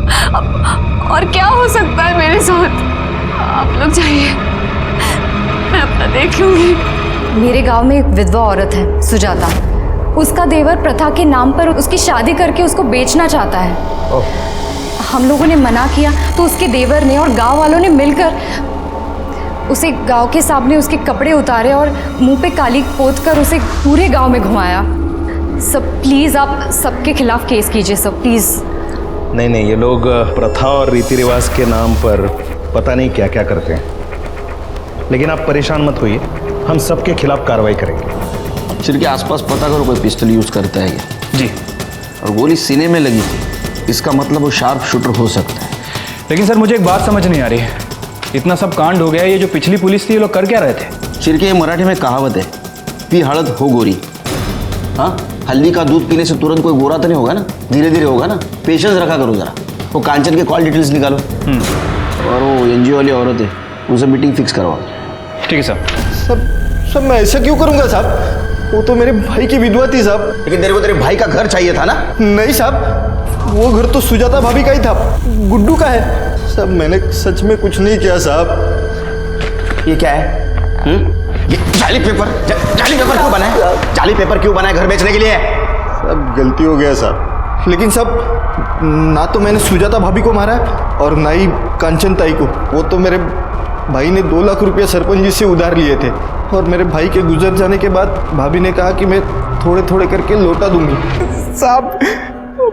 और क्या हो सकता है मेरे साथ? आप लोग जाइए, मैं अपना देख लूंगी। मेरे गांव में एक विधवा औरत है सुजाता, उसका देवर प्रथा के नाम पर उसकी शादी करके उसको बेचना चाहता है। हम लोगों ने मना किया तो उसके देवर ने और गांव वालों ने मिलकर उसे गांव के सामने उसके कपड़े उतारे और मुंह पे काली पोत कर उसे पूरे गांव में घुमाया। सब प्लीज़ आप सबके खिलाफ केस कीजिए सब, प्लीज़। नहीं, ये लोग प्रथा और रीति रिवाज के नाम पर पता नहीं क्या क्या करते हैं, लेकिन आप परेशान मत होइए, हम सबके खिलाफ कार्रवाई करेंगे। सिर के आसपास पता करो कोई पिस्टल यूज करता है क्या? जी। और गोली सीने में लगी थी, इसका मतलब वो शार्प शूटर हो सकता है। लेकिन सर मुझे एक बात समझ नहीं आ रही है, इतना सब कांड हो गया, ये जो पिछली पुलिस थी ये लोग कर क्या रहे थे? सिर के मराठी में कहावत है, पी हड़द हो गोरी। हाँ, हल्दी का दूध पीने से तुरंत कोई गोरा तो नहीं होगा ना, धीरे धीरे होगा ना। पेशेंस रखा करो जरा। वो कांचन के कॉल डिटेल्स निकालो और वो एनजीओ वाली औरत है उनसे मीटिंग फिक्स करवाओ। ठीक है साहब। सब मैं ऐसा क्यों करूंगा साहब? वो तो मेरे भाई की विधवा थी साहब। लेकिन तेरे को तेरे भाई का घर चाहिए था ना? नहीं साहब, वो घर तो सुजाता भाभी का ही था, गुड्डू का है। सब मैंने सच में कुछ नहीं किया साहब। ये क्या है? ये जाली पेपर क्यों बनाए? जाली पेपर क्यों बनाए घर बेचने के लिए? सब गलती हो गया साहब। लेकिन सब ना तो मैंने सुजाता भाभी को मारा और ना ही कांचन ताई को। वो तो मेरे भाई ने 2 लाख रुपया सरपंच जी से उधार लिए थे और मेरे भाई के गुजर जाने के बाद भाभी ने कहा कि मैं थोड़े थोड़े करके लौटा दूंगी। साहब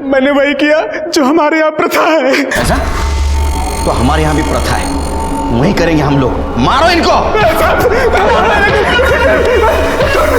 मैंने वही किया जो हमारे यहाँ प्रथा है। ऐसा? तो हमारे यहाँ भी प्रथा है, वही करेंगे हम लोग। मारो इनको।